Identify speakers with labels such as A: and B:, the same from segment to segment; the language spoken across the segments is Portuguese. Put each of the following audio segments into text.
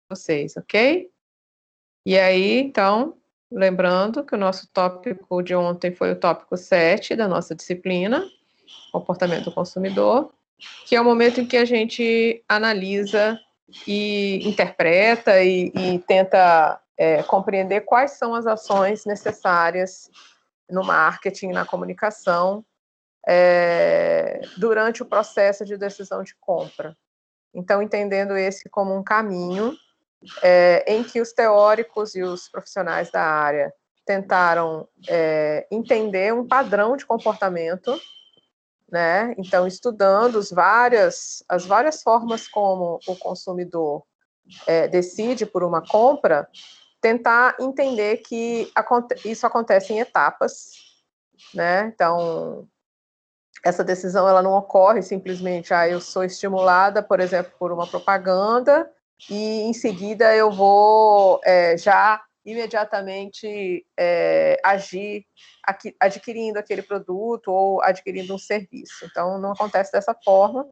A: vocês, ok? E aí, então, lembrando que o nosso tópico de ontem foi o tópico 7 da nossa disciplina, comportamento do consumidor, que é o momento em que a gente analisa e interpreta e tenta compreender quais são as ações necessárias no marketing, na comunicação, durante o processo de decisão de compra. Então, entendendo esse como um caminho em que os teóricos e os profissionais da área tentaram entender um padrão de comportamento, né? Então, estudando as várias formas como o consumidor decide por uma compra, tentar entender que isso acontece em etapas, né? Então, essa decisão ela não ocorre simplesmente, eu sou estimulada, por exemplo, por uma propaganda e em seguida eu vou já imediatamente agir adquirindo aquele produto ou adquirindo um serviço. Então, não acontece dessa forma.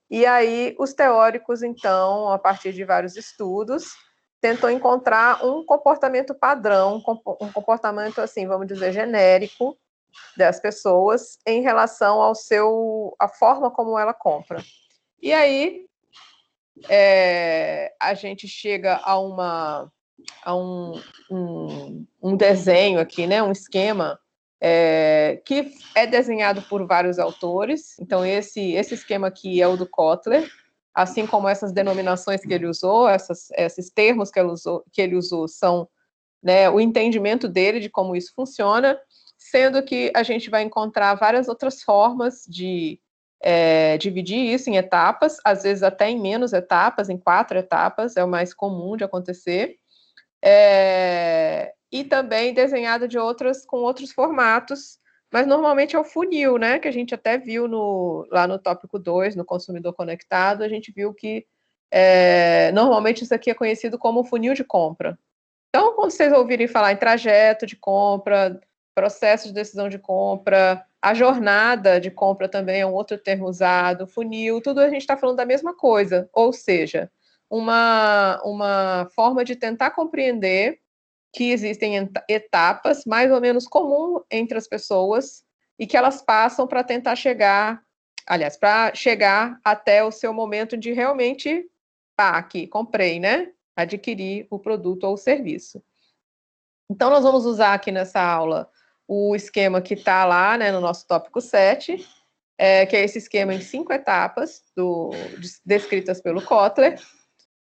A: E aí, os teóricos, então, a partir de vários estudos, tentam encontrar um comportamento padrão, um comportamento, assim, vamos dizer, genérico, das pessoas em relação à forma como ela compra. E aí a gente chega a um desenho aqui, né, um esquema que é desenhado por vários autores. Então, esse esquema aqui é o do Kotler, assim como essas denominações que ele usou, esses termos que ele usou são, né, o entendimento dele de como isso funciona, sendo que a gente vai encontrar várias outras formas de dividir isso em etapas, às vezes até em menos etapas, em 4 etapas, é o mais comum de acontecer, e também desenhado com outros formatos, mas normalmente é o funil, né, que a gente até viu lá no tópico 2, no consumidor conectado, a gente viu que normalmente isso aqui é conhecido como funil de compra. Então, quando vocês ouvirem falar em trajeto de compra, processo de decisão de compra, a jornada de compra também é um outro termo usado, funil, tudo a gente está falando da mesma coisa, ou seja, uma forma de tentar compreender que existem etapas mais ou menos comuns entre as pessoas e que elas passam para tentar para chegar até o seu momento de realmente, aqui, comprei, né? Adquirir o produto ou o serviço. Então, nós vamos usar aqui nessa aula o esquema que está lá, né, no nosso tópico 7, que é esse esquema em 5 etapas, descritas pelo Kotler,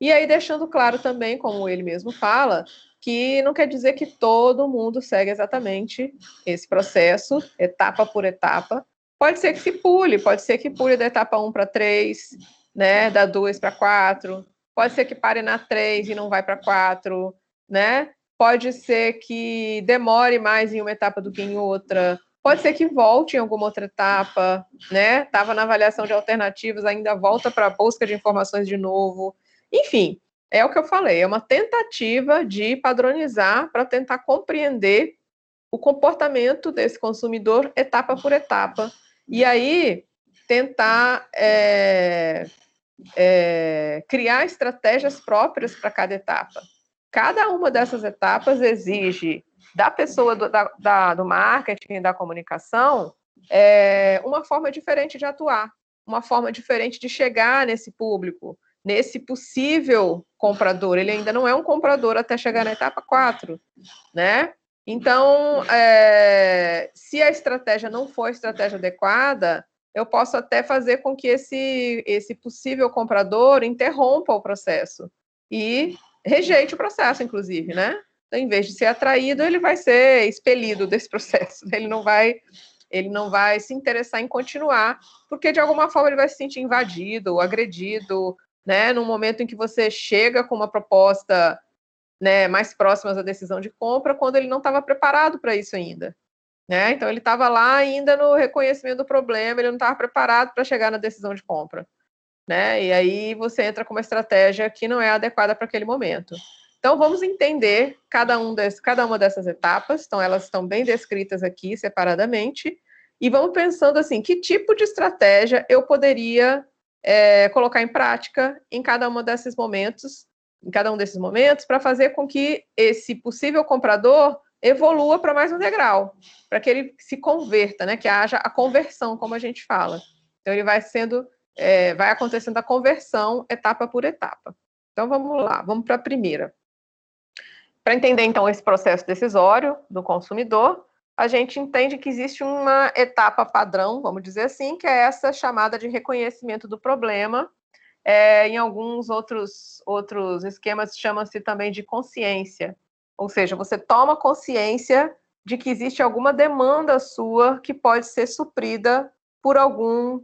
A: e aí deixando claro também, como ele mesmo fala, que não quer dizer que todo mundo segue exatamente esse processo, etapa por etapa. Pode ser que pule da etapa 1 para 3, né, da 2 para 4, pode ser que pare na 3 e não vai para 4, né? Pode ser que demore mais em uma etapa do que em outra, pode ser que volte em alguma outra etapa, né? Estava na avaliação de alternativas, ainda volta para a busca de informações de novo. Enfim, é o que eu falei, é uma tentativa de padronizar para tentar compreender o comportamento desse consumidor etapa por etapa. E aí, tentar criar estratégias próprias para cada etapa. Cada uma dessas etapas exige da pessoa do marketing, da comunicação, uma forma diferente de atuar, uma forma diferente de chegar nesse público, nesse possível comprador. Ele ainda não é um comprador até chegar na etapa 4, né? Então, se a estratégia não for a estratégia adequada, eu posso até fazer com que esse possível comprador interrompa o processo e rejeite o processo, inclusive, né? Então, em vez de ser atraído, ele vai ser expelido desse processo. Ele não vai se interessar em continuar, porque de alguma forma ele vai se sentir invadido ou agredido, né? No momento em que você chega com uma proposta, né, mais próximas à decisão de compra, quando ele não estava preparado para isso ainda, né? Então ele estava lá ainda no reconhecimento do problema, ele não estava preparado para chegar na decisão de compra, né? E aí você entra com uma estratégia que não é adequada para aquele momento. Então vamos entender cada uma dessas etapas. Então elas estão bem descritas aqui separadamente e vamos pensando assim, que tipo de estratégia eu poderia colocar em prática em cada um desses momentos, em cada um desses momentos, para fazer com que esse possível comprador evolua para mais um degrau, para que ele se converta, né? Que haja a conversão, como a gente fala. Então, ele vai vai acontecendo a conversão etapa por etapa. Então, vamos lá, vamos para a primeira. Para entender, então, esse processo decisório do consumidor, a gente entende que existe uma etapa padrão, vamos dizer assim, que é essa chamada de reconhecimento do problema. Em alguns outros esquemas, chama-se também de consciência. Ou seja, você toma consciência de que existe alguma demanda sua que pode ser suprida por algum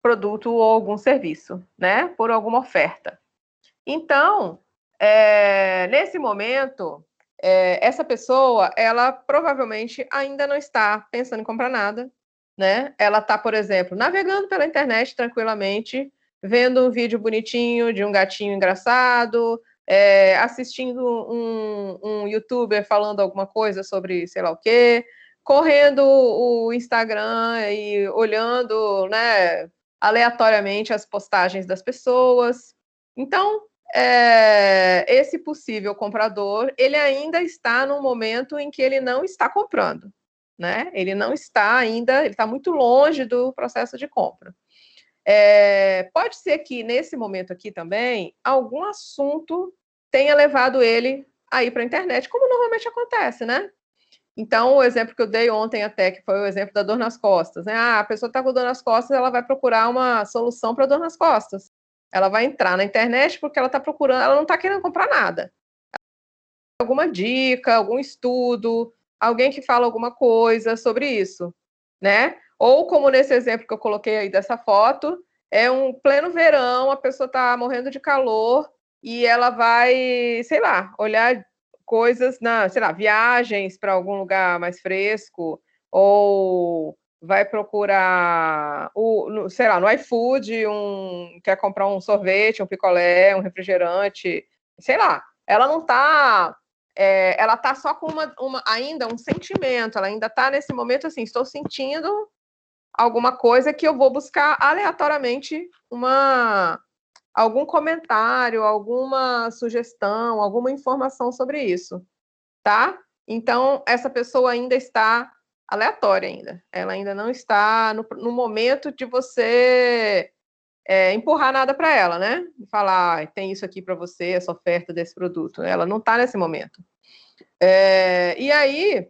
A: produto ou algum serviço, né? Por alguma oferta. Então, nesse momento, essa pessoa, ela provavelmente ainda não está pensando em comprar nada, né? Ela está, por exemplo, navegando pela internet tranquilamente, vendo um vídeo bonitinho de um gatinho engraçado, assistindo um youtuber falando alguma coisa sobre sei lá o quê, correndo o Instagram e olhando, né, aleatoriamente as postagens das pessoas. Então, esse possível comprador, ele ainda está num momento em que ele não está comprando, né? Ele não está ainda, ele está muito longe do processo de compra. Pode ser que nesse momento aqui também, algum assunto tenha levado ele a ir para a internet, como normalmente acontece, né? Então, o exemplo que eu dei ontem até, que foi o exemplo da dor nas costas, né? A pessoa está com dor nas costas, ela vai procurar uma solução para dor nas costas. Ela vai entrar na internet porque ela está procurando, ela não está querendo comprar nada. Alguma dica, algum estudo, alguém que fala alguma coisa sobre isso, né? Ou como nesse exemplo que eu coloquei aí dessa foto, é um pleno verão, a pessoa está morrendo de calor e ela vai, sei lá, olhar coisas sei lá, viagens para algum lugar mais fresco, ou vai procurar, sei lá, no iFood, quer comprar um sorvete, um picolé, um refrigerante, sei lá. Ela não está, ela está só com ainda um sentimento, ela ainda está nesse momento assim, estou sentindo alguma coisa que eu vou buscar aleatoriamente algum comentário, alguma sugestão, alguma informação sobre isso, tá? Então, essa pessoa ainda está aleatória ainda. Ela ainda não está no momento de você empurrar nada para ela, né? Falar, tem isso aqui para você, essa oferta desse produto. Ela não está nesse momento. E aí,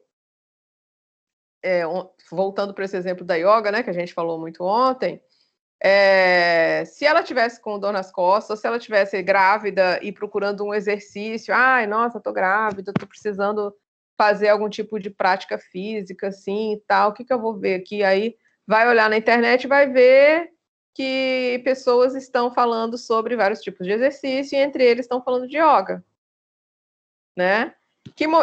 A: voltando para esse exemplo da yoga, né, que a gente falou muito ontem, se ela tivesse com dor nas costas, se ela tivesse grávida e procurando um exercício, ai, nossa, tô grávida, tô precisando fazer algum tipo de prática física, assim, e tal, o que eu vou ver aqui? Aí vai olhar na internet e vai ver que pessoas estão falando sobre vários tipos de exercício, e entre eles estão falando de yoga, né?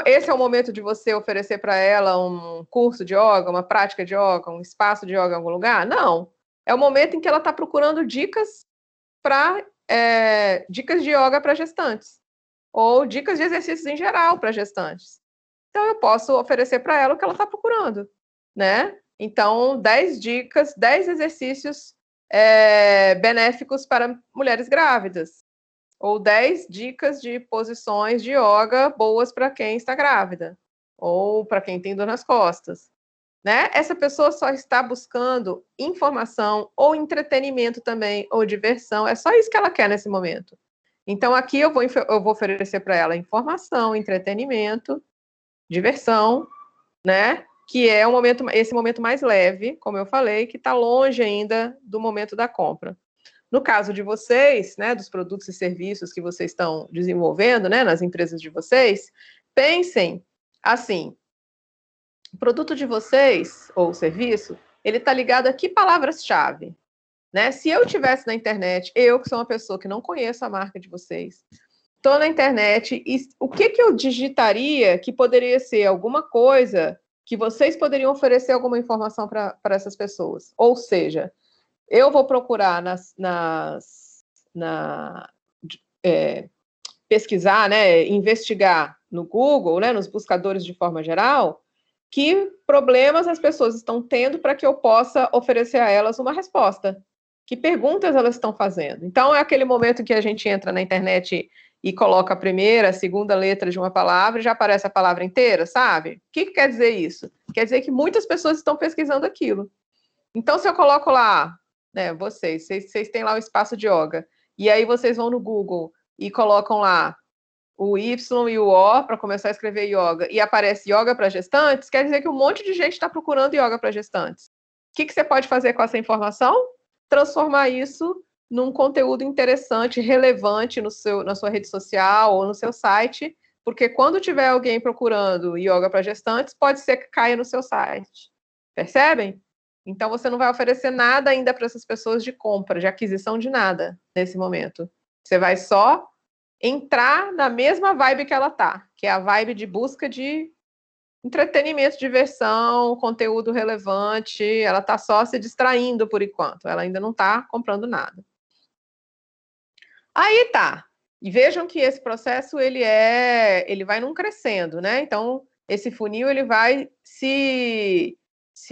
A: Esse é o momento de você oferecer para ela um curso de yoga, uma prática de yoga, um espaço de yoga em algum lugar? Não. É o momento em que ela está procurando dicas dicas de yoga para gestantes, ou dicas de exercícios em geral para gestantes. Então, eu posso oferecer para ela o que ela está procurando, né? Então, 10 dicas, 10 exercícios benéficos para mulheres grávidas, ou 10 dicas de posições de yoga boas para quem está grávida, ou para quem tem dor nas costas, né? Essa pessoa só está buscando informação ou entretenimento também, ou diversão, é só isso que ela quer nesse momento. Então, aqui eu vou oferecer para ela informação, entretenimento, diversão, né? Que é esse momento mais leve, como eu falei, que está longe ainda do momento da compra. No caso de vocês, né, dos produtos e serviços que vocês estão desenvolvendo, né, nas empresas de vocês, pensem assim: o produto de vocês, ou o serviço, ele está ligado a que palavras-chave? Né? Se eu estivesse na internet, eu que sou uma pessoa que não conheço a marca de vocês, estou na internet, e o que eu digitaria que poderia ser alguma coisa que vocês poderiam oferecer alguma informação para essas pessoas? Ou seja, eu vou procurar pesquisar, né, investigar no Google, né, nos buscadores de forma geral, que problemas as pessoas estão tendo para que eu possa oferecer a elas uma resposta. Que perguntas elas estão fazendo? Então, é aquele momento que a gente entra na internet e coloca a primeira, a segunda letra de uma palavra e já aparece a palavra inteira, sabe? O que quer dizer isso? Quer dizer que muitas pessoas estão pesquisando aquilo. Então, se eu coloco lá, né, vocês têm lá o espaço de yoga, e aí vocês vão no Google e colocam lá o Y e o O para começar a escrever yoga, e aparece yoga para gestantes, quer dizer que um monte de gente está procurando yoga para gestantes. O que você pode fazer com essa informação? Transformar isso num conteúdo interessante, relevante na sua rede social ou no seu site, porque quando tiver alguém procurando yoga para gestantes, pode ser que caia no seu site. Percebem? Então, você não vai oferecer nada ainda para essas pessoas de compra, de aquisição de nada nesse momento. Você vai só entrar na mesma vibe que ela tá, que é a vibe de busca de entretenimento, diversão, conteúdo relevante. Ela tá só se distraindo por enquanto. Ela ainda não tá comprando nada. Aí tá. E vejam que esse processo ele vai num crescendo, né? Então, esse funil ele vai se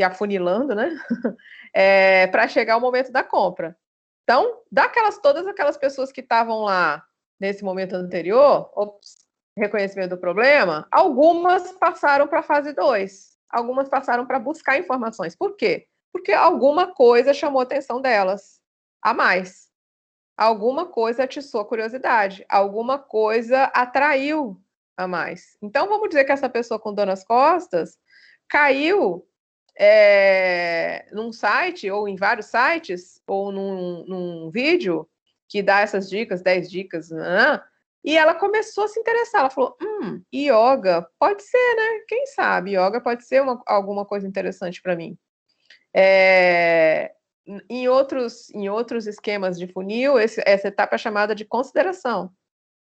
A: afunilando, né? Para chegar ao momento da compra. Então, todas aquelas pessoas que estavam lá nesse momento anterior, reconhecimento do problema, algumas passaram para a fase 2, algumas passaram para buscar informações. Por quê? Porque alguma coisa chamou a atenção delas a mais. Alguma coisa atiçou a curiosidade, alguma coisa atraiu a mais. Então, vamos dizer que essa pessoa com dor nas costas caiu num site, ou em vários sites, ou num vídeo que dá essas dicas, 10 dicas, né? E ela começou a se interessar. Ela falou, yoga, pode ser, né? Quem sabe? Yoga pode ser alguma coisa interessante para mim. Em outros esquemas de funil, essa etapa é chamada de consideração.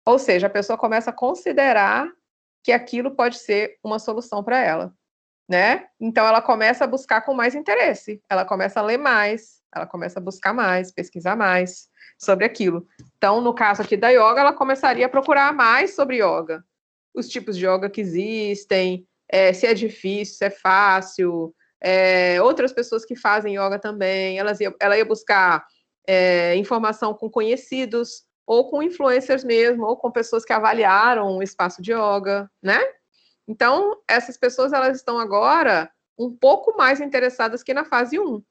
A: Ou seja, a pessoa começa a considerar que aquilo pode ser uma solução para ela, né? Então, ela começa a buscar com mais interesse, ela começa a ler mais, ela começa a buscar mais, pesquisar mais sobre aquilo. Então, no caso aqui da yoga, ela começaria a procurar mais sobre yoga, os tipos de yoga que existem, se é difícil, se é fácil, outras pessoas que fazem yoga também, ela ia buscar informação com conhecidos, ou com influencers mesmo, ou com pessoas que avaliaram o espaço de yoga, né? Então, essas pessoas elas estão agora um pouco mais interessadas que na fase 1.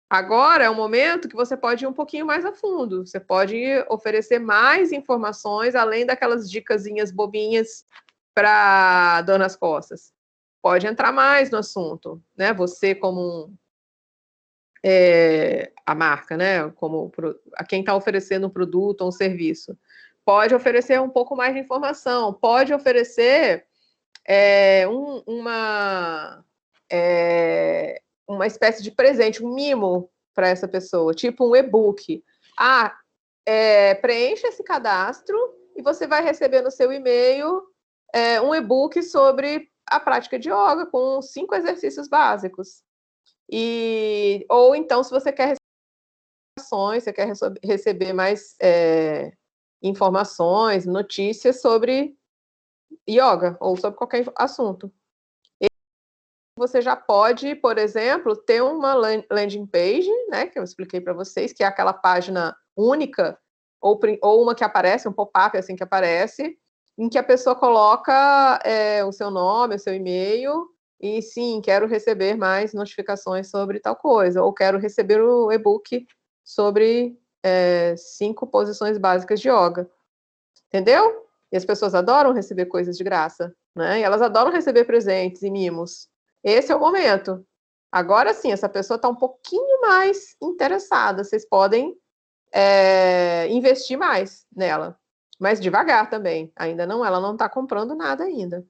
A: Agora é um momento que você pode ir um pouquinho mais a fundo, você pode oferecer mais informações, além daquelas dicasinhas bobinhas para dor nas costas. Pode entrar mais no assunto, né? Você como a marca, né? Como a quem está oferecendo um produto ou um serviço. Pode oferecer um pouco mais de informação, pode oferecer uma espécie de presente, um mimo para essa pessoa, tipo um e-book. Preencha esse cadastro e você vai receber no seu e-mail um e-book sobre a prática de yoga com 5 exercícios básicos. Ou então, se você quer receber mais informações, notícias sobre yoga ou sobre qualquer assunto. Você já pode, por exemplo, ter uma landing page, né, que eu expliquei para vocês, que é aquela página única, ou uma que aparece, um pop-up assim que aparece, em que a pessoa coloca o seu nome, o seu e-mail, e sim, quero receber mais notificações sobre tal coisa, ou quero receber o e-book sobre 5 posições básicas de yoga. Entendeu? E as pessoas adoram receber coisas de graça, né? E elas adoram receber presentes e mimos. Esse é o momento. Agora sim, essa pessoa está um pouquinho mais interessada. Vocês podem investir mais nela, mas devagar também. Ela não está comprando nada ainda.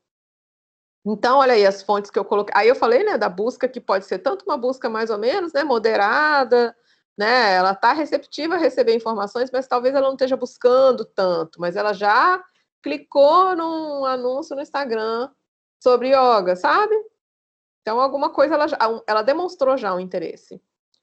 A: Então, olha aí as fontes que eu coloquei. Aí eu falei, né, da busca, que pode ser tanto uma busca mais ou menos, né, moderada, né, ela está receptiva a receber informações, mas talvez ela não esteja buscando tanto, mas ela já clicou num anúncio no Instagram sobre yoga, sabe? Então, alguma coisa ela demonstrou já um interesse.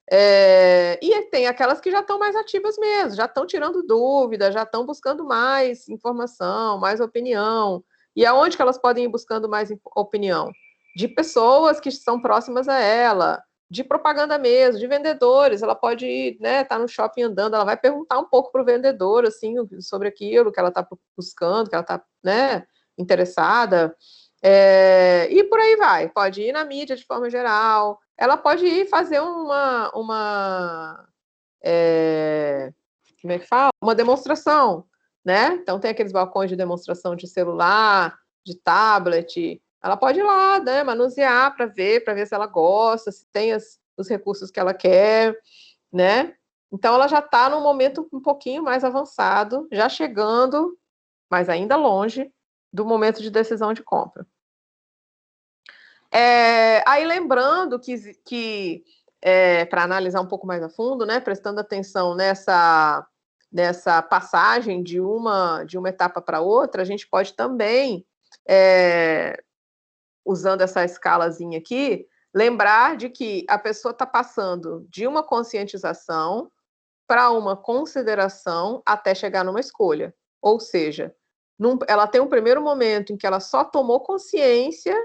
A: E tem aquelas que já estão mais ativas mesmo, já estão tirando dúvidas, já estão buscando mais informação, mais opinião. E aonde que elas podem ir buscando mais opinião? De pessoas que são próximas a ela, de propaganda mesmo, de vendedores. Ela pode ir, né, tá no shopping andando, ela vai perguntar um pouco para o vendedor, assim, sobre aquilo que ela está buscando, que ela está, né, interessada. E por aí vai. Pode ir na mídia de forma geral. Ela pode ir fazer como é que fala? Uma demonstração, né? Então tem aqueles balcões de demonstração de celular, de tablet. Ela pode ir lá, né, manusear para ver se ela gosta, se tem os recursos que ela quer, né? Então ela já está num momento um pouquinho mais avançado, já chegando, mas ainda longe do momento de decisão de compra. Aí lembrando que para analisar um pouco mais a fundo, né, prestando atenção nessa passagem de uma etapa para outra, a gente pode também, usando essa escalazinha aqui, lembrar de que a pessoa está passando de uma conscientização para uma consideração até chegar numa escolha. Ou seja, ela tem um primeiro momento em que ela só tomou consciência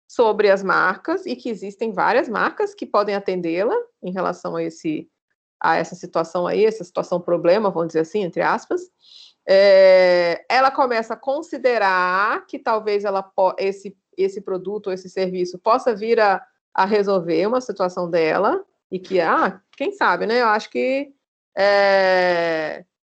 A: sobre as marcas e que existem várias marcas que podem atendê-la em relação a essa situação aí, essa situação problema, vamos dizer assim, entre aspas. Ela começa a considerar que talvez esse produto ou esse serviço possa vir a resolver uma situação dela e que, quem sabe, né? Eu acho que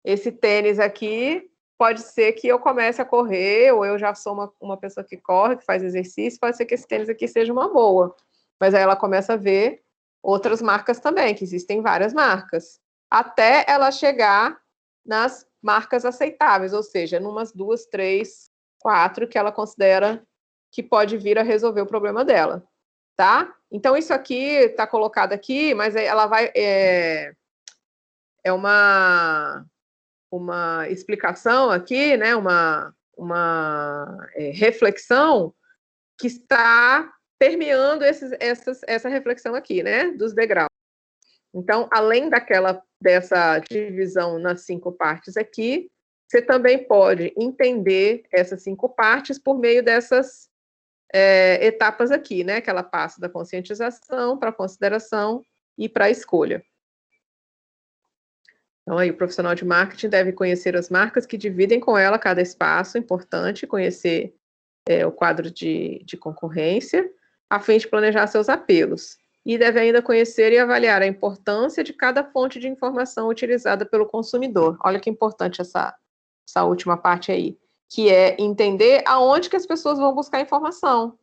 A: esse tênis aqui pode ser que eu comece a correr, ou eu já sou uma pessoa que corre, que faz exercício, pode ser que esse tênis aqui seja uma boa. Mas aí ela começa a ver outras marcas também, que existem várias marcas, até ela chegar nas marcas aceitáveis, ou seja, numas 2, 3, 4 que ela considera que pode vir a resolver o problema dela, tá? Então, isso aqui está colocado aqui, mas ela vai... uma explicação aqui, né, uma reflexão que está permeando essa reflexão aqui, né, dos degraus. Então, além dessa divisão nas 5 partes aqui, você também pode entender essas 5 partes por meio dessas etapas aqui, né, que ela passa da conscientização para a consideração e para a escolha. Então, aí, o profissional de marketing deve conhecer as marcas que dividem com ela cada espaço, importante conhecer o quadro de concorrência, a fim de planejar seus apelos. E deve ainda conhecer e avaliar a importância de cada fonte de informação utilizada pelo consumidor. Olha que importante essa última parte aí, que é entender aonde que as pessoas vão buscar informação,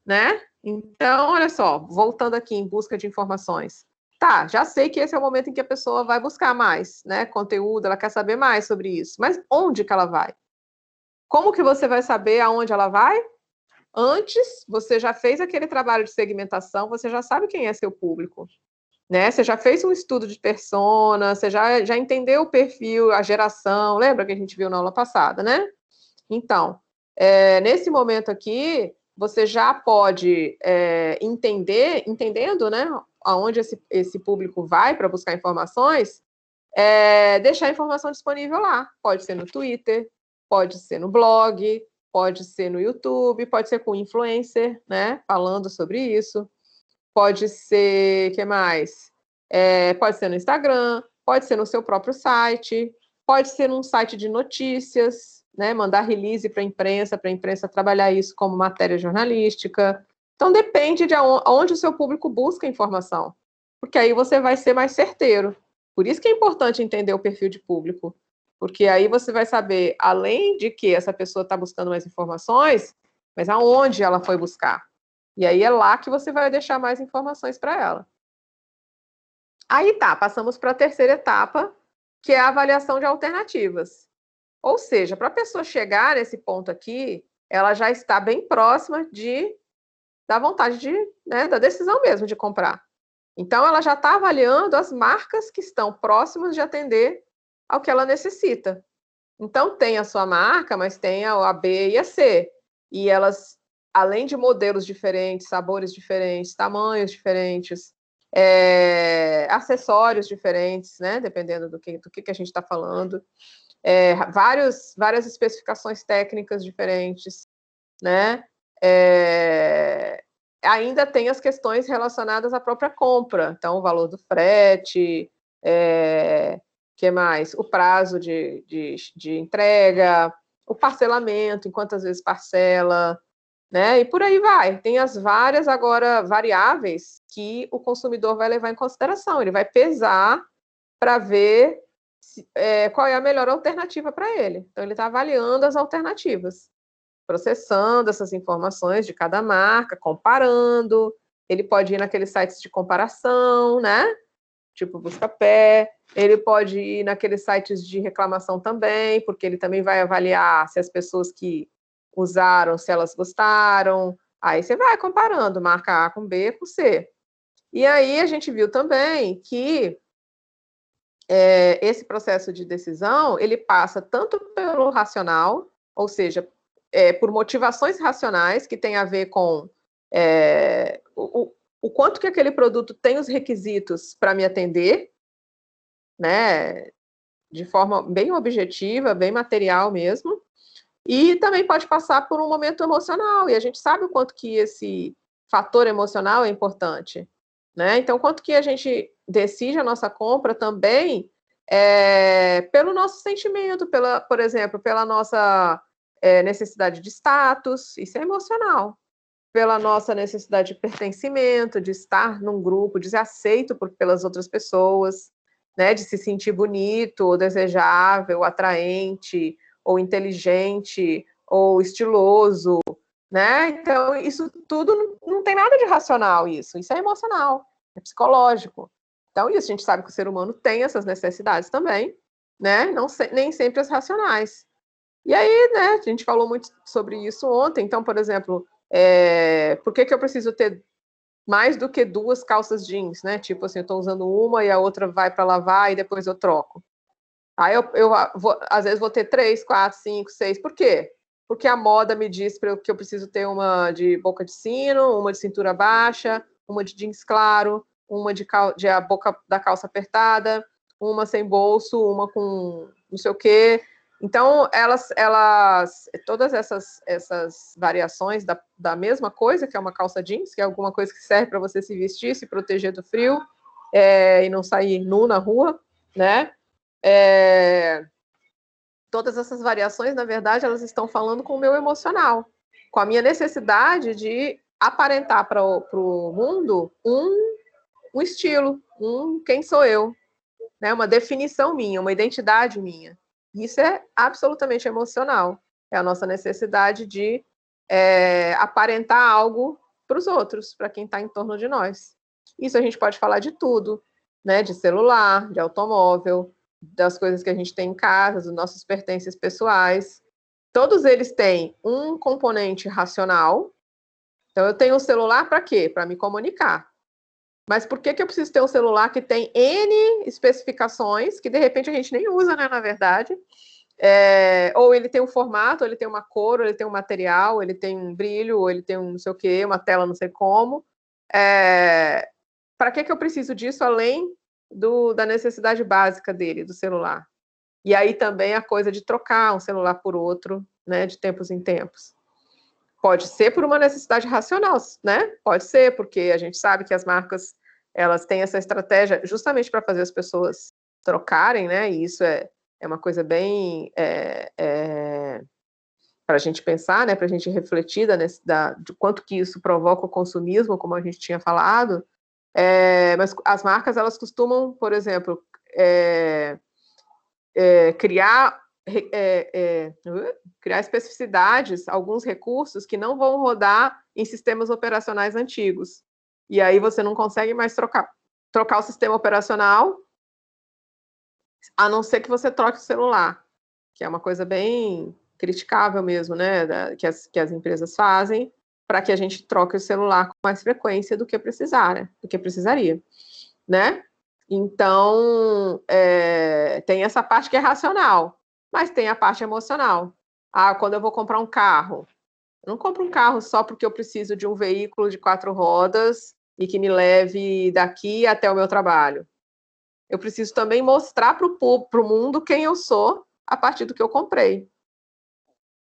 A: né? Então, olha só, voltando aqui em busca de informações. Tá, já sei que esse é o momento em que a pessoa vai buscar mais, né, conteúdo, ela quer saber mais sobre isso. Mas onde que ela vai? Como que você vai saber aonde ela vai? Antes, você já fez aquele trabalho de segmentação, você já sabe quem é seu público, né? Você já fez um estudo de persona, você já entendeu o perfil, a geração, lembra que a gente viu na aula passada, né? Então, nesse momento aqui, você já pode entendendo, né, aonde esse público vai para buscar informações, deixar a informação disponível lá. Pode ser no Twitter, pode ser no blog, pode ser no YouTube, pode ser com influencer, né, falando sobre isso. Pode ser, o que mais? Pode ser no Instagram, pode ser no seu próprio site, pode ser num site de notícias, né, mandar release para a imprensa trabalhar isso como matéria jornalística. Então, depende de onde o seu público busca informação, porque aí você vai ser mais certeiro. Por isso que é importante entender o perfil de público, porque aí você vai saber, além de que essa pessoa está buscando mais informações, mas aonde ela foi buscar. E aí é lá que você vai deixar mais informações para ela. Aí tá, passamos para a terceira etapa, que é a avaliação de alternativas. Ou seja, para a pessoa chegar nesse ponto aqui, ela já está bem próxima da vontade né, da decisão mesmo de comprar. Então, ela já está avaliando as marcas que estão próximas de atender ao que ela necessita. Então, tem a sua marca, mas tem a B e a C. E elas, além de modelos diferentes, sabores diferentes, tamanhos diferentes, acessórios diferentes, né? Dependendo do que a gente está falando. Várias especificações técnicas diferentes, né? ainda tem as questões relacionadas à própria compra. Então, o valor do frete, que mais? O prazo de entrega, o parcelamento, em quantas vezes parcela, né? E por aí vai. Tem as várias, agora, variáveis que o consumidor vai levar em consideração. Ele vai pesar para ver qual é a melhor alternativa para ele. Então, ele está avaliando as alternativas, processando essas informações de cada marca, comparando. Ele pode ir naqueles sites de comparação, né? Tipo Buscapé. Ele pode ir naqueles sites de reclamação também, porque ele também vai avaliar se as pessoas que usaram, se elas gostaram. Aí você vai comparando marca A com B com C. E aí a gente viu também que esse processo de decisão, ele passa tanto pelo racional, ou seja, por motivações racionais, que tem a ver com o quanto que aquele produto tem os requisitos para me atender, né, de forma bem objetiva, bem material mesmo, e também pode passar por um momento emocional, e a gente sabe o quanto que esse fator emocional é importante, né? Então, quanto que a gente decide a nossa compra também pelo nosso sentimento, por exemplo, pela nossa necessidade de status, isso é emocional, pela nossa necessidade de pertencimento, de estar num grupo, de ser aceito pelas outras pessoas, né, de se sentir bonito, ou desejável, ou atraente, ou inteligente, ou estiloso, né? Então, isso tudo não tem nada de racional, isso é emocional, é psicológico. Então, isso, a gente sabe que o ser humano tem essas necessidades também, né? Nem sempre as racionais. E aí, né, a gente falou muito sobre isso ontem. Então, por exemplo, por que eu preciso ter mais do que 2 calças jeans, né? Tipo assim, eu estou usando uma e a outra vai para lavar e depois eu troco. Aí às vezes vou ter 3, 4, 5, 6. Por quê? Porque a moda me diz que eu preciso ter uma de boca de sino, uma de cintura baixa, uma de jeans claro, uma de a boca da calça apertada, uma sem bolso, uma com não sei o quê. Então, todas essas variações da mesma coisa, que é uma calça jeans, que é alguma coisa que serve para você se vestir, se proteger do frio, e não sair nu na rua, né? Todas essas variações, na verdade, elas estão falando com o meu emocional, com a minha necessidade de aparentar para o mundo um estilo, quem sou eu, né? Uma definição minha, uma identidade minha. Isso é absolutamente emocional. É a nossa necessidade de aparentar algo para os outros, para quem está em torno de nós. Isso a gente pode falar de tudo, né? De celular, de automóvel, das coisas que a gente tem em casa, dos nossos pertences pessoais. Todos eles têm um componente racional. Então, eu tenho um celular para quê? Para me comunicar. Mas por que eu preciso ter um celular que tem N especificações, que de repente a gente nem usa, né, na verdade? Ou ele tem um formato, ou ele tem uma cor, ou ele tem um material, ou ele tem um brilho, ou ele tem um não sei o quê, uma tela não sei como. Para que eu preciso disso além da necessidade básica dele, do celular? E aí também a coisa de trocar um celular por outro, né, de tempos em tempos. Pode ser por uma necessidade racional, né? Pode ser, porque a gente sabe que as marcas, elas têm essa estratégia justamente para fazer as pessoas trocarem, né? E isso é uma coisa bem para a gente pensar, né? Para a gente refletir de quanto que isso provoca o consumismo, como a gente tinha falado. Mas as marcas, elas costumam, por exemplo, criar especificidades, alguns recursos que não vão rodar em sistemas operacionais antigos. E aí você não consegue mais trocar o sistema operacional, a não ser que você troque o celular, que é uma coisa bem criticável mesmo, né, que as empresas fazem, para que a gente troque o celular com mais frequência do que precisaria, né? Então, tem essa parte que é racional, mas tem a parte emocional. Quando eu vou comprar um carro, eu não compro um carro só porque eu preciso de um veículo de 4 rodas e que me leve daqui até o meu trabalho. Eu preciso também mostrar para o mundo quem eu sou a partir do que eu comprei.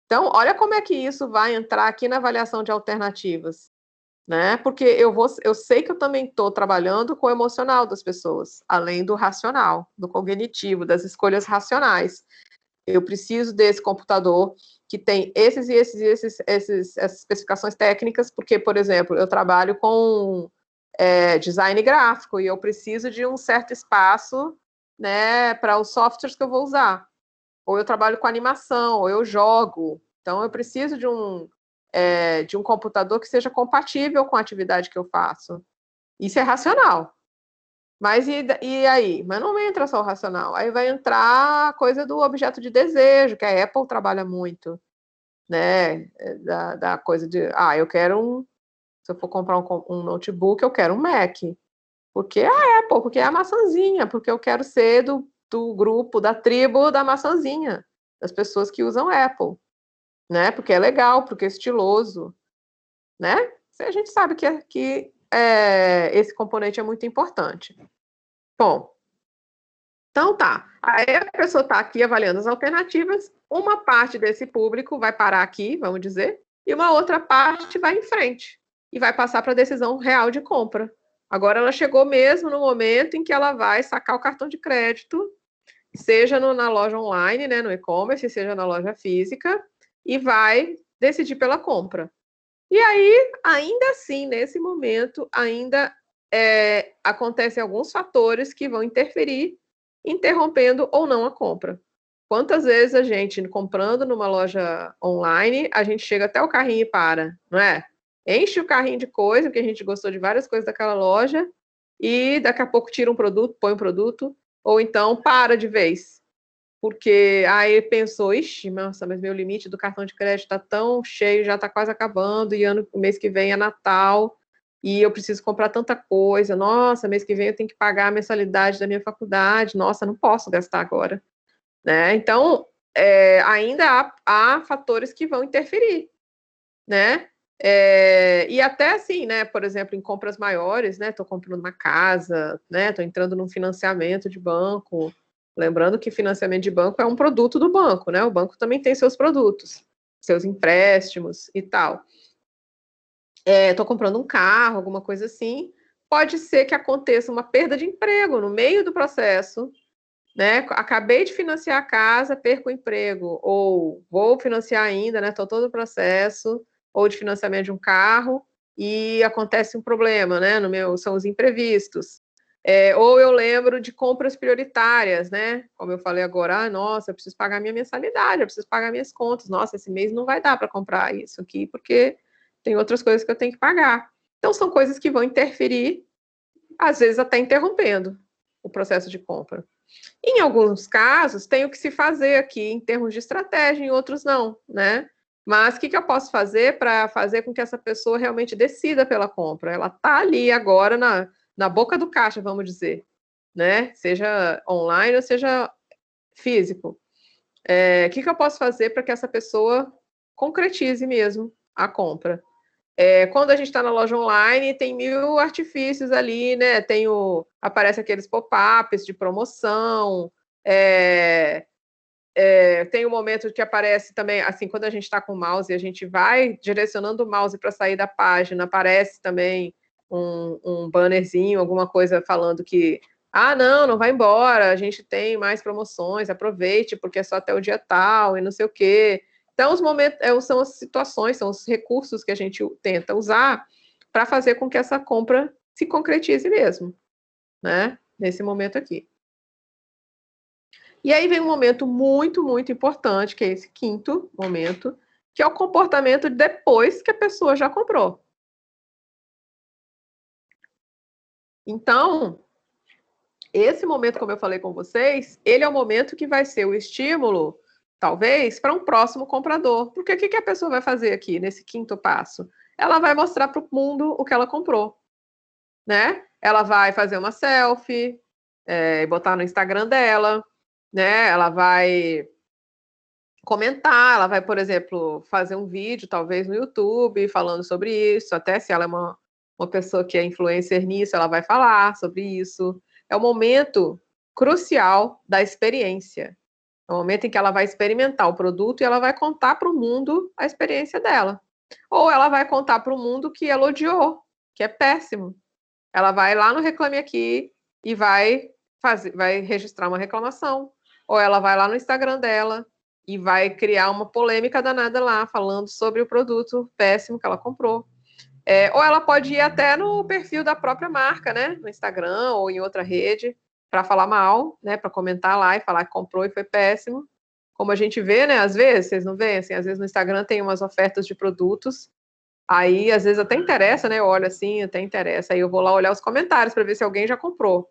A: Então, olha como é que isso vai entrar aqui na avaliação de alternativas. né? Porque eu sei que eu também estou trabalhando com o emocional das pessoas, além do racional, do cognitivo, das escolhas racionais. Eu preciso desse computador que tem essas especificações técnicas, porque, por exemplo, eu trabalho com design gráfico e eu preciso de um certo espaço, né, para os softwares que eu vou usar. Ou eu trabalho com animação, ou eu jogo. Então, eu preciso de um computador que seja compatível com a atividade que eu faço. Isso é racional. Mas e aí? Mas não entra só o racional. Aí vai entrar a coisa do objeto de desejo, que a Apple trabalha muito, né? Da coisa de, eu quero se eu for comprar um notebook, eu quero um Mac. Porque é a Apple, porque é a maçãzinha, porque eu quero ser do grupo, da tribo da maçãzinha, das pessoas que usam Apple, né? Porque é legal, porque é estiloso, né? A gente sabe que esse componente é muito importante. Bom, então tá. Aí a pessoa está aqui avaliando as alternativas, uma parte desse público vai parar aqui, vamos dizer, e uma outra parte vai em frente e vai passar para a decisão real de compra. Agora ela chegou mesmo no momento em que ela vai sacar o cartão de crédito, seja na loja online, né, no e-commerce, seja na loja física, e vai decidir pela compra. E aí, ainda assim, nesse momento, ainda acontecem alguns fatores que vão interferir, interrompendo ou não a compra. Quantas vezes a gente, comprando numa loja online, a gente chega até o carrinho e para, não é? Enche o carrinho de coisa, porque a gente gostou de várias coisas daquela loja, e daqui a pouco tira um produto, põe um produto, ou então para de vez. Porque aí pensou, ixi, nossa, mas meu limite do cartão de crédito está tão cheio, já está quase acabando, e o mês que vem é Natal, e eu preciso comprar tanta coisa, nossa, mês que vem eu tenho que pagar a mensalidade da minha faculdade, nossa, não posso gastar agora, né? Então, ainda há fatores que vão interferir, né? E até assim, né? Por exemplo, em compras maiores, né? Estou comprando uma casa, né? Estou entrando num financiamento de banco. Lembrando que financiamento de banco é um produto do banco, né? O banco também tem seus produtos, seus empréstimos e tal. Estou comprando um carro, alguma coisa assim. Pode ser que aconteça uma perda de emprego no meio do processo, né? Acabei de financiar a casa, perco o emprego, ou vou financiar ainda, né? Estou todo o processo, ou de financiamento de um carro, e acontece um problema, né? São os imprevistos. Ou eu lembro de compras prioritárias, né? Como eu falei agora, nossa, eu preciso pagar minha mensalidade, eu preciso pagar minhas contas. Nossa, esse mês não vai dar para comprar isso aqui, porque tem outras coisas que eu tenho que pagar. Então, são coisas que vão interferir, às vezes até interrompendo o processo de compra. Em alguns casos, tem o que se fazer aqui em termos de estratégia, em outros não, né? Mas o que eu posso fazer para fazer com que essa pessoa realmente decida pela compra? Ela está ali agora na boca do caixa, vamos dizer, né? Seja online ou seja físico. O que eu posso fazer para que essa pessoa concretize mesmo a compra? Quando a gente está na loja online, tem 1000 artifícios ali, né? Aparece aqueles pop-ups de promoção, tem um momento que aparece também, assim, quando a gente está com o mouse e a gente vai direcionando o mouse para sair da página, aparece também um bannerzinho, alguma coisa falando que, não vai embora, a gente tem mais promoções, aproveite, porque é só até o dia tal, e não sei o quê. Então, os momentos, são as situações, são os recursos que a gente tenta usar para fazer com que essa compra se concretize mesmo, né? Nesse momento aqui. E aí vem um momento muito, muito importante, que é esse quinto momento, que é o comportamento depois que a pessoa já comprou. Então, esse momento, como eu falei com vocês, ele é o momento que vai ser o estímulo, talvez, para um próximo comprador. Porque o que a pessoa vai fazer aqui, nesse quinto passo? Ela vai mostrar para o mundo o que ela comprou, né? Ela vai fazer uma selfie, botar no Instagram dela, né? Ela vai comentar, ela vai, por exemplo, fazer um vídeo, talvez no YouTube, falando sobre isso, até se ela é uma pessoa que é influencer nisso, ela vai falar sobre isso. É o momento crucial da experiência. É o momento em que ela vai experimentar o produto e ela vai contar para o mundo a experiência dela. Ou ela vai contar para o mundo que ela odiou, que é péssimo. Ela vai lá no Reclame Aqui e vai registrar uma reclamação. Ou ela vai lá no Instagram dela e vai criar uma polêmica danada lá, falando sobre o produto péssimo que ela comprou. Ou ela pode ir até no perfil da própria marca, né? No Instagram ou em outra rede, para falar mal, né? Para comentar lá e falar que comprou e foi péssimo. Como a gente vê, né? Às vezes, vocês não veem? Assim, às vezes no Instagram tem umas ofertas de produtos, aí às vezes até interessa, né? Eu olho assim, até interessa. Aí eu vou lá olhar os comentários para ver se alguém já comprou.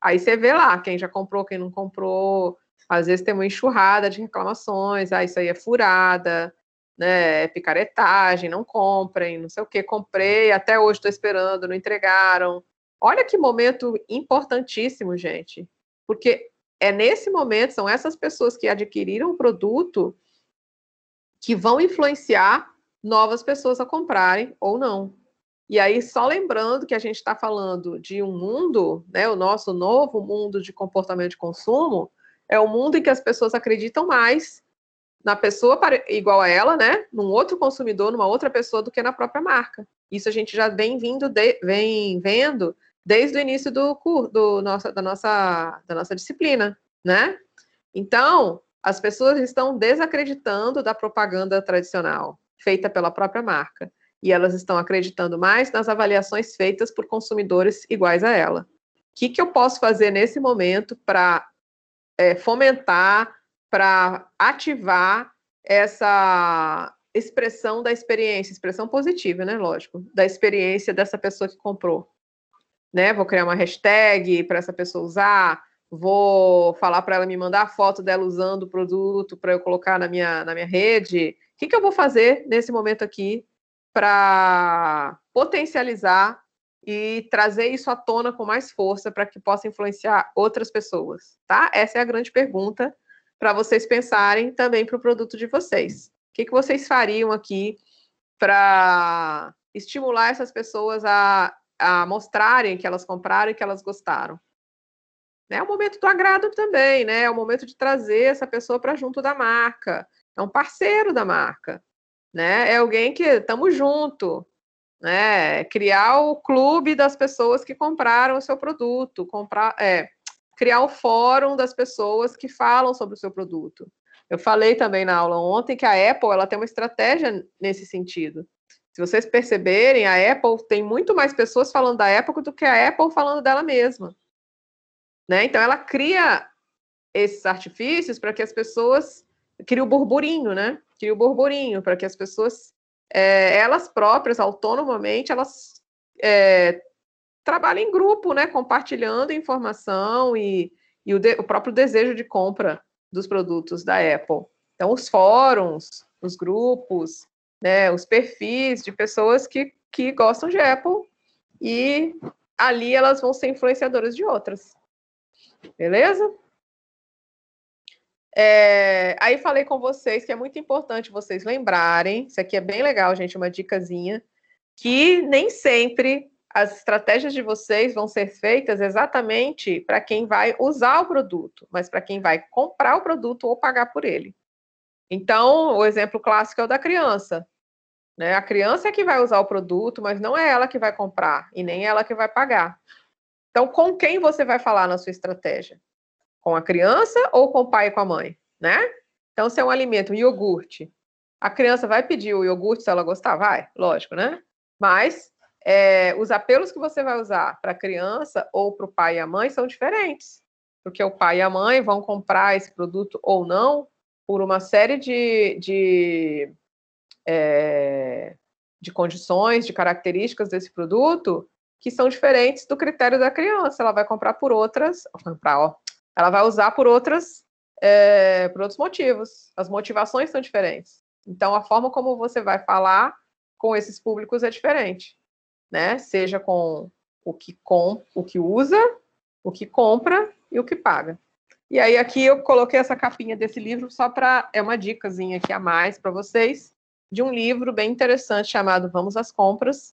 A: Aí você vê lá quem já comprou, quem não comprou. Às vezes tem uma enxurrada de reclamações. Ah, isso aí é furada, né? É picaretagem, não comprem, não sei o que. Comprei, até hoje estou esperando, não entregaram. Olha que momento importantíssimo, gente. Porque é nesse momento, são essas pessoas que adquiriram o produto que vão influenciar novas pessoas a comprarem ou não. E aí, só lembrando que a gente está falando de um mundo, né, o nosso novo mundo de comportamento de consumo, é o mundo em que as pessoas acreditam mais na pessoa igual a ela, né, num outro consumidor, numa outra pessoa, do que na própria marca. Isso a gente já vem vendo desde o início da nossa disciplina, né? Então, as pessoas estão desacreditando da propaganda tradicional, feita pela própria marca. E elas estão acreditando mais nas avaliações feitas por consumidores iguais a ela. O que eu posso fazer nesse momento para fomentar, para ativar essa expressão da experiência, expressão positiva, né, lógico, da experiência dessa pessoa que comprou? Né? Vou criar uma hashtag para essa pessoa usar, vou falar para ela me mandar a foto dela usando o produto para eu colocar na minha rede. O que eu vou fazer nesse momento aqui para potencializar e trazer isso à tona com mais força para que possa influenciar outras pessoas, tá? Essa é a grande pergunta para vocês pensarem também para o produto de vocês. O que vocês fariam aqui para estimular essas pessoas a mostrarem que elas compraram e que elas gostaram? É o momento do agrado também, né? É o momento de trazer essa pessoa para junto da marca. É um parceiro da marca, né? É alguém que estamos junto, né? Criar o clube das pessoas que compraram o seu produto, criar o fórum das pessoas que falam sobre o seu produto. Eu falei também na aula ontem que a Apple ela tem uma estratégia nesse sentido. Se vocês perceberem, a Apple tem muito mais pessoas falando da Apple do que a Apple falando dela mesma, né? Então ela cria esses artifícios para que as pessoas criem o burburinho, né? Cria o burburinho para que as pessoas elas próprias, autonomamente, elas trabalhem em grupo, né? Compartilhando informação e o próprio desejo de compra dos produtos da Apple. Então, os fóruns, os grupos, né, os perfis de pessoas que gostam de Apple, e ali elas vão ser influenciadoras de outras. Beleza? Aí falei com vocês que é muito importante vocês lembrarem, isso aqui é bem legal, gente, uma dicasinha, que nem sempre as estratégias de vocês vão ser feitas exatamente para quem vai usar o produto, mas para quem vai comprar o produto ou pagar por ele. Então, o exemplo clássico é o da criança, né? A criança é que vai usar o produto, mas não é ela que vai comprar e nem ela que vai pagar. Então, com quem você vai falar na sua estratégia? Com a criança ou com o pai e com a mãe, né? Então, se é um alimento, um iogurte, a criança vai pedir o iogurte se ela gostar? Vai, lógico, né? Mas os apelos que você vai usar para a criança ou para o pai e a mãe são diferentes, porque o pai e a mãe vão comprar esse produto ou não por uma série de condições, de características desse produto que são diferentes do critério da criança. Ela vai comprar por outras, ela vai usar por outros motivos. As motivações são diferentes. Então, a forma como você vai falar com esses públicos é diferente, né? Seja com o que usa, o que compra e o que paga. E aí aqui eu coloquei essa capinha desse livro só para uma dicasinha aqui a mais para vocês, de um livro bem interessante chamado Vamos às Compras,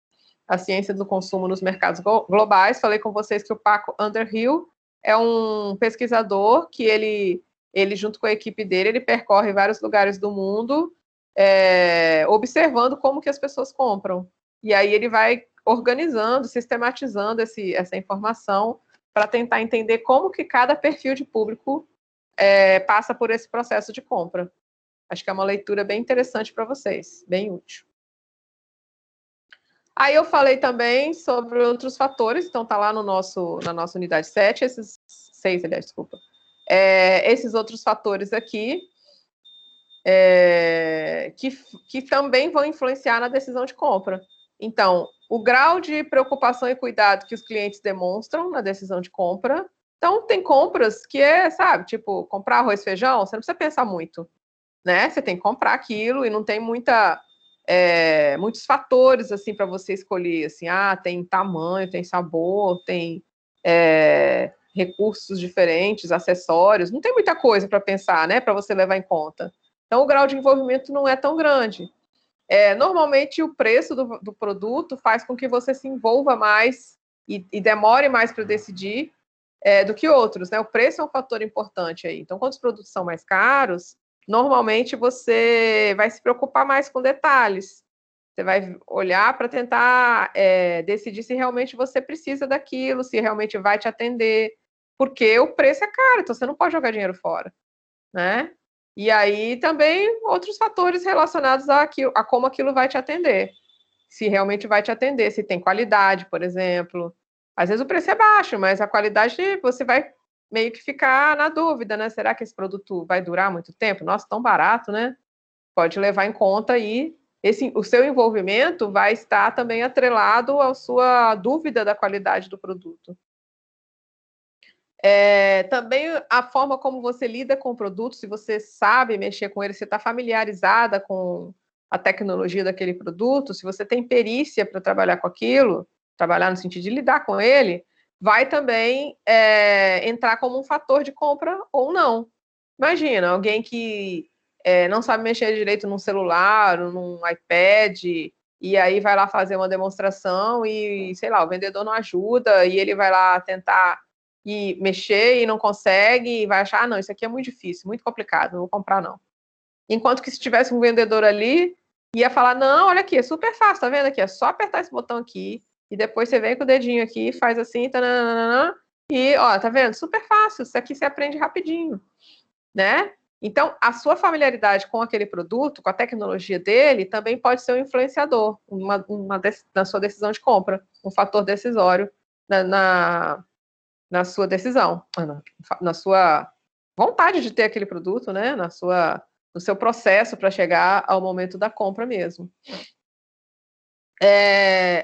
A: a ciência do consumo nos mercados globais. Falei com vocês que o Paco Underhill é um pesquisador que ele junto com a equipe dele, ele percorre vários lugares do mundo, observando como que as pessoas compram. E aí ele vai organizando, sistematizando essa informação para tentar entender como que cada perfil de público passa por esse processo de compra. Acho que é uma leitura bem interessante para vocês, bem útil. Aí eu falei também sobre outros fatores, então tá lá na nossa unidade 7, esses 6, aliás, desculpa. Esses outros fatores aqui, que também vão influenciar na decisão de compra. Então, o grau de preocupação e cuidado que os clientes demonstram na decisão de compra. Então, tem compras que sabe, tipo, comprar arroz e feijão, você não precisa pensar muito, né? Você tem que comprar aquilo e não tem muitos fatores, assim, para você escolher, assim, tem tamanho, tem sabor, tem recursos diferentes, acessórios, não tem muita coisa para pensar, né, para você levar em conta. Então, o grau de envolvimento não é tão grande. Normalmente, o preço do produto faz com que você se envolva mais e demore mais para decidir do que outros, né? O preço é um fator importante aí. Então, quando os produtos são mais caros, normalmente você vai se preocupar mais com detalhes. Você vai olhar para tentar decidir se realmente você precisa daquilo, se realmente vai te atender, porque o preço é caro, então você não pode jogar dinheiro fora, né? E aí também outros fatores relacionados a como aquilo vai te atender. Se realmente vai te atender, se tem qualidade, por exemplo. Às vezes o preço é baixo, mas a qualidade você vai meio que ficar na dúvida, né? Será que esse produto vai durar muito tempo? Nossa, tão barato, né? Pode levar em conta aí. O seu envolvimento vai estar também atrelado à sua dúvida da qualidade do produto. Também a forma como você lida com o produto, se você sabe mexer com ele, se está familiarizada com a tecnologia daquele produto, se você tem perícia para trabalhar com aquilo, trabalhar no sentido de lidar com ele, vai também entrar como um fator de compra ou não. Imagina, alguém que não sabe mexer direito num celular, ou num iPad, e aí vai lá fazer uma demonstração e, sei lá, o vendedor não ajuda, e ele vai lá tentar mexer e não consegue, e vai achar, não, isso aqui é muito difícil, muito complicado, não vou comprar não. Enquanto que se tivesse um vendedor ali, ia falar, não, olha aqui, é super fácil, tá vendo aqui? É só apertar esse botão aqui, e depois você vem com o dedinho aqui, faz assim, tananana, e, ó, tá vendo? Super fácil, isso aqui você aprende rapidinho, né? Então, a sua familiaridade com aquele produto, com a tecnologia dele, também pode ser um influenciador na sua decisão de compra, um fator decisório na sua decisão, na sua vontade de ter aquele produto, né? No seu processo para chegar ao momento da compra mesmo.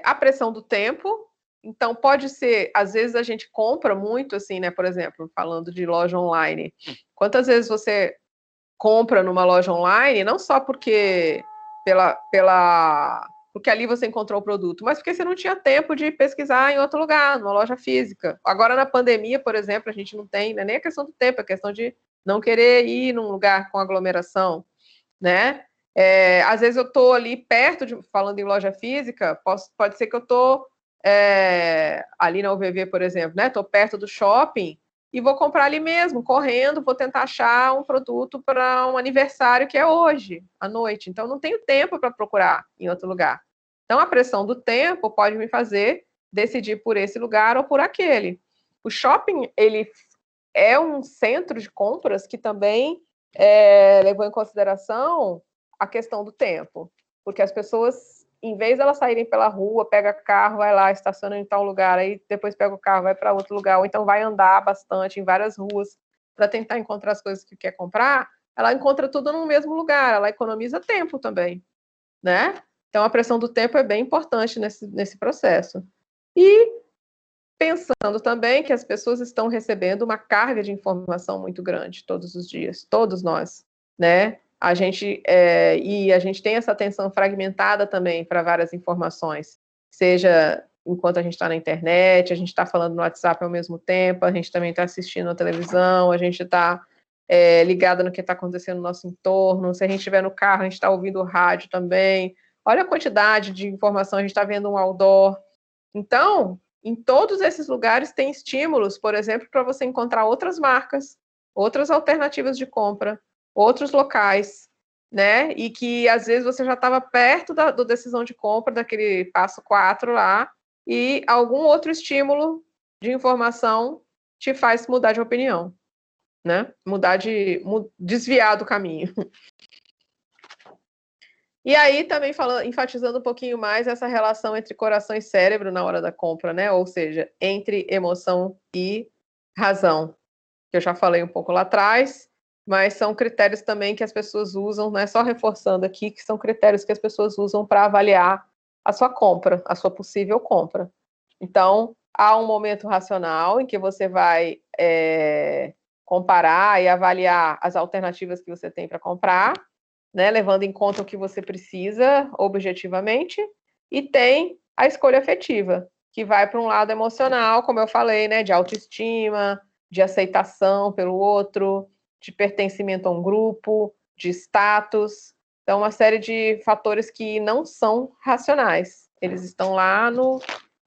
A: A pressão do tempo, então pode ser, às vezes a gente compra muito, assim, né? Por exemplo, falando de loja online, quantas vezes você compra numa loja online, não só porque porque ali você encontrou o produto, mas porque você não tinha tempo de pesquisar em outro lugar, numa loja física. Agora, na pandemia, por exemplo, a gente não tem, não é nem a questão do tempo, é a questão de não querer ir num lugar com aglomeração, né? Às vezes eu estou ali perto, falando em loja física, pode ser que eu estou ali na UVV, por exemplo, né? Estou perto do shopping, e vou comprar ali mesmo, correndo, vou tentar achar um produto para um aniversário que é hoje, à noite. Então, não tenho tempo para procurar em outro lugar. Então, a pressão do tempo pode me fazer decidir por esse lugar ou por aquele. O shopping, ele é um centro de compras que também levou em consideração a questão do tempo, porque as pessoas, em vez de elas saírem pela rua, pega carro, vai lá, estaciona em tal lugar, aí depois pega o carro, vai para outro lugar, ou então vai andar bastante em várias ruas para tentar encontrar as coisas que quer comprar, ela encontra tudo no mesmo lugar, ela economiza tempo também, né? Então, a pressão do tempo é bem importante nesse processo. E pensando também que as pessoas estão recebendo uma carga de informação muito grande todos os dias, todos nós, né? A gente tem essa atenção fragmentada também para várias informações, seja enquanto a gente está na internet, a gente está falando no WhatsApp ao mesmo tempo, a gente também está assistindo a televisão, a gente está ligado no que está acontecendo no nosso entorno, se a gente estiver no carro, a gente está ouvindo o rádio também. Olha a quantidade de informação, a gente está vendo um outdoor. Então, em todos esses lugares tem estímulos, por exemplo, para você encontrar outras marcas, outras alternativas de compra, outros locais, né? E que às vezes você já estava perto da decisão de compra, daquele passo 4 lá, e algum outro estímulo de informação te faz mudar de opinião, né? Desviar do caminho. E aí também enfatizando um pouquinho mais essa relação entre coração e cérebro na hora da compra, né? Ou seja, entre emoção e razão, que eu já falei um pouco lá atrás, mas são critérios também que as pessoas usam, né? Só reforçando aqui que são critérios que as pessoas usam para avaliar a sua compra, a sua possível compra. Então, há um momento racional em que você vai comparar e avaliar as alternativas que você tem para comprar, né, levando em conta o que você precisa objetivamente, e tem a escolha afetiva, que vai para um lado emocional, como eu falei, né, de autoestima, de aceitação pelo outro, de pertencimento a um grupo, de status. Então, uma série de fatores que não são racionais. Eles estão lá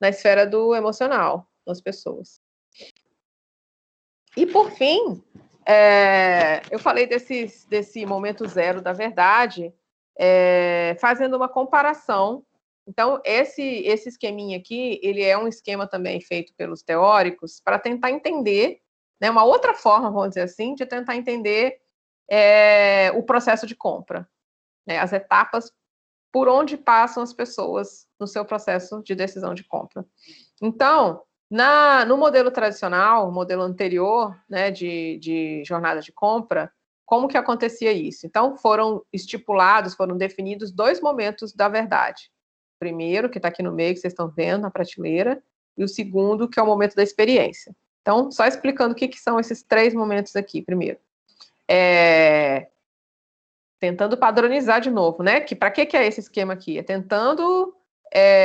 A: na esfera do emocional das pessoas. E, por fim, eu falei desse momento zero da verdade, fazendo uma comparação. Então, esse esqueminha aqui, ele é um esquema também feito pelos teóricos para tentar entender, né, uma outra forma, vamos dizer assim, de tentar entender o processo de compra, né, as etapas por onde passam as pessoas no seu processo de decisão de compra. Então, no modelo tradicional, o modelo anterior, né, de jornada de compra, como que acontecia isso? Então, foram definidos 2 momentos da verdade. O primeiro, que está aqui no meio, que vocês estão vendo na prateleira, e o segundo, que é o momento da experiência. Então, só explicando o que são esses 3 momentos aqui, primeiro. Tentando padronizar de novo, né? Para que é esse esquema aqui? É tentando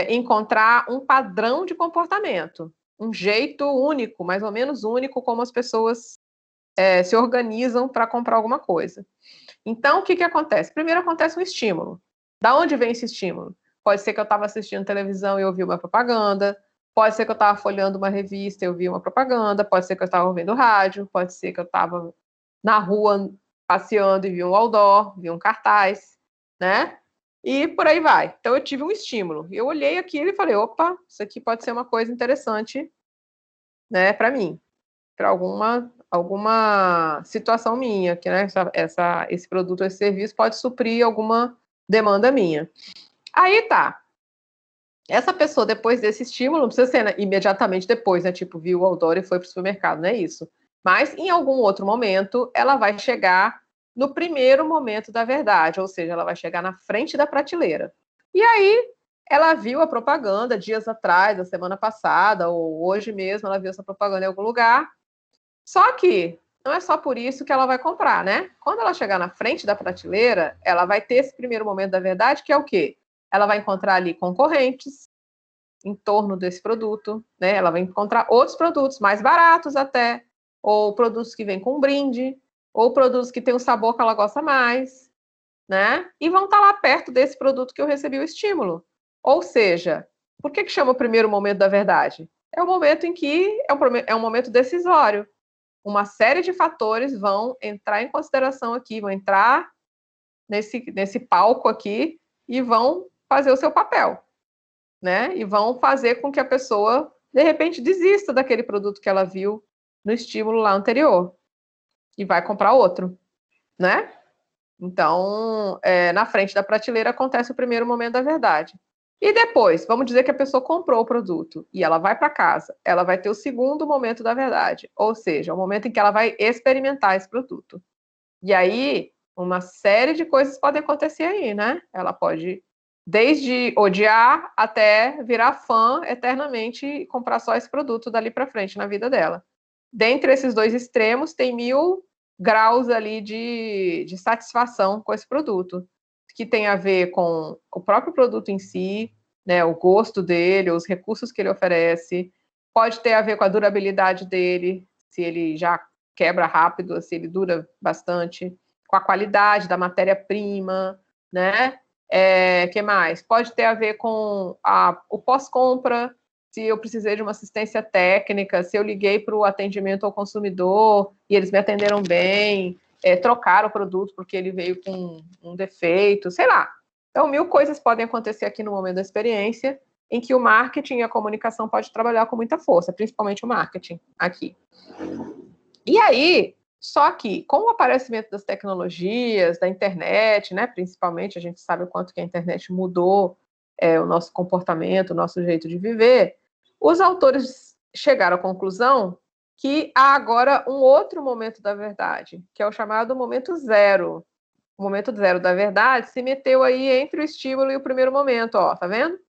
A: encontrar um padrão de comportamento, um jeito único, mais ou menos único, como as pessoas se organizam para comprar alguma coisa. Então, o que acontece? Primeiro acontece um estímulo. Da onde vem esse estímulo? Pode ser que eu estava assistindo televisão e eu vi uma propaganda, pode ser que eu estava folheando uma revista e eu vi uma propaganda, pode ser que eu estava ouvindo rádio, pode ser que eu estava na rua passeando e vi um outdoor, vi um cartaz, né? E por aí vai. Então, eu tive um estímulo. Eu olhei aquilo e falei, opa, isso aqui pode ser uma coisa interessante, né, para mim, para alguma situação minha, que, né, esse produto, esse serviço pode suprir alguma demanda minha. Aí tá. Essa pessoa, depois desse estímulo, não precisa ser imediatamente depois, né? Tipo, viu o outdoor e foi para o supermercado, não é isso. Mas, em algum outro momento, ela vai chegar no primeiro momento da verdade, ou seja, ela vai chegar na frente da prateleira. E aí, ela viu a propaganda dias atrás, a semana passada, ou hoje mesmo, ela viu essa propaganda em algum lugar. Só que não é só por isso que ela vai comprar, né? Quando ela chegar na frente da prateleira, ela vai ter esse primeiro momento da verdade, que é o quê? Ela vai encontrar ali concorrentes em torno desse produto, né? Ela vai encontrar outros produtos mais baratos até, ou produtos que vêm com brinde, ou produtos que têm um sabor que ela gosta mais, né? E vão estar lá perto desse produto que eu recebi o estímulo. Ou seja, por que chama o primeiro momento da verdade? É o momento em que é um momento decisório. Uma série de fatores vão entrar em consideração aqui, vão entrar nesse palco aqui e vão fazer o seu papel, né? E vão fazer com que a pessoa, de repente, desista daquele produto que ela viu no estímulo lá anterior e vai comprar outro, né? Então, na frente da prateleira acontece o primeiro momento da verdade. E depois, vamos dizer que a pessoa comprou o produto e ela vai para casa, ela vai ter o segundo momento da verdade, ou seja, o momento em que ela vai experimentar esse produto. E aí, uma série de coisas podem acontecer aí, né? Ela pode, desde odiar até virar fã eternamente e comprar só esse produto dali para frente na vida dela. Dentre esses 2 extremos, tem 1000 graus ali de satisfação com esse produto, que tem a ver com o próprio produto em si, né, o gosto dele, os recursos que ele oferece, pode ter a ver com a durabilidade dele, se ele já quebra rápido, se ele dura bastante, com a qualidade da matéria-prima, né? Que mais? Pode ter a ver com o pós-compra, se eu precisei de uma assistência técnica, se eu liguei para o atendimento ao consumidor e eles me atenderam bem, trocar o produto porque ele veio com um defeito, sei lá. Então, 1000 coisas podem acontecer aqui no momento da experiência, em que o marketing e a comunicação pode trabalhar com muita força, principalmente o marketing aqui. E aí, só que com o aparecimento das tecnologias, da internet, né, principalmente, a gente sabe o quanto que a internet mudou o nosso comportamento, o nosso jeito de viver, os autores chegaram à conclusão que há agora um outro momento da verdade, que é o chamado momento zero. O momento zero da verdade se meteu aí entre o estímulo e o primeiro momento, ó, tá vendo?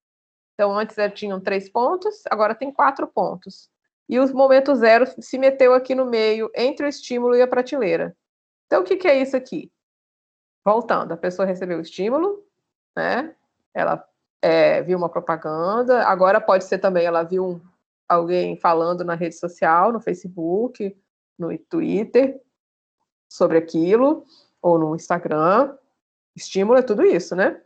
A: Então, antes tinham 3 pontos, agora tem 4 pontos. E o momento zero se meteu aqui no meio, entre o estímulo e a prateleira. Então, o que é isso aqui? Voltando, a pessoa recebeu o estímulo, né? Ela viu uma propaganda, agora pode ser também, ela viu alguém falando na rede social, no Facebook, no Twitter, sobre aquilo, ou no Instagram. Estímulo é tudo isso, né?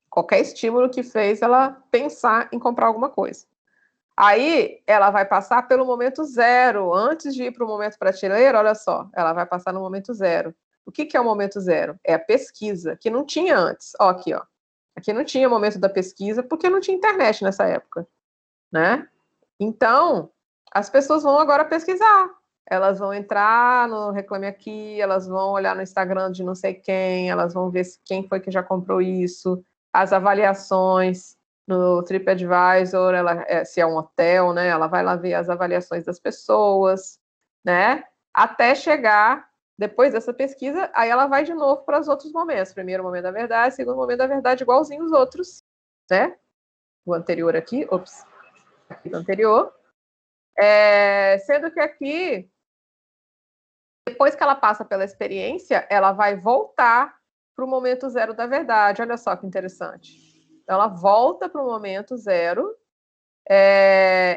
A: Qualquer estímulo que fez ela pensar em comprar alguma coisa. Aí, ela vai passar pelo momento zero. Antes de ir para o momento prateleira, olha só, ela vai passar no momento zero. O que é o momento zero? É a pesquisa, que não tinha antes. Ó, aqui, ó. Aqui não tinha momento da pesquisa, porque não tinha internet nessa época, né? Então, as pessoas vão agora pesquisar. Elas vão entrar no Reclame Aqui, elas vão olhar no Instagram de não sei quem, elas vão ver quem foi que já comprou isso, as avaliações no TripAdvisor, se é um hotel, né? Ela vai lá ver as avaliações das pessoas, né? Até chegar, depois dessa pesquisa, aí ela vai de novo para os outros momentos. Primeiro momento da verdade, segundo momento da verdade, igualzinho os outros, né? O anterior aqui, aqui do anterior. Sendo que aqui, depois que ela passa pela experiência, ela vai voltar para o momento zero da verdade. Olha só que interessante. Então, ela volta para o momento zero,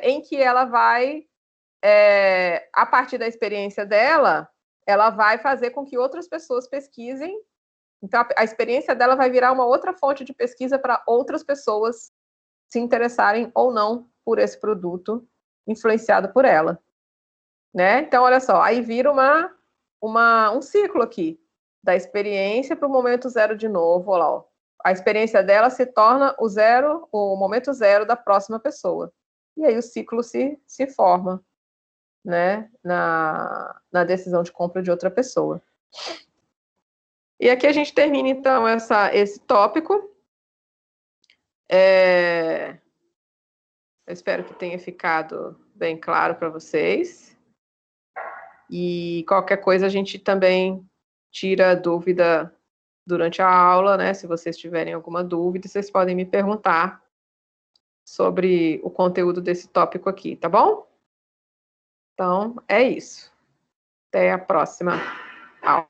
A: em que ela vai, a partir da experiência dela, ela vai fazer com que outras pessoas pesquisem. Então, a experiência dela vai virar uma outra fonte de pesquisa para outras pessoas se interessarem ou não por esse produto influenciado por ela, né? Então, olha só, aí vira um ciclo aqui, da experiência para o momento zero de novo, olha lá, ó. A experiência dela se torna o momento zero da próxima pessoa. E aí o ciclo se forma, né, na decisão de compra de outra pessoa. E aqui a gente termina, então, esse tópico. Eu espero que tenha ficado bem claro para vocês. E qualquer coisa a gente também tira dúvida durante a aula, né? Se vocês tiverem alguma dúvida, vocês podem me perguntar sobre o conteúdo desse tópico aqui, tá bom? Então, é isso. Até a próxima aula.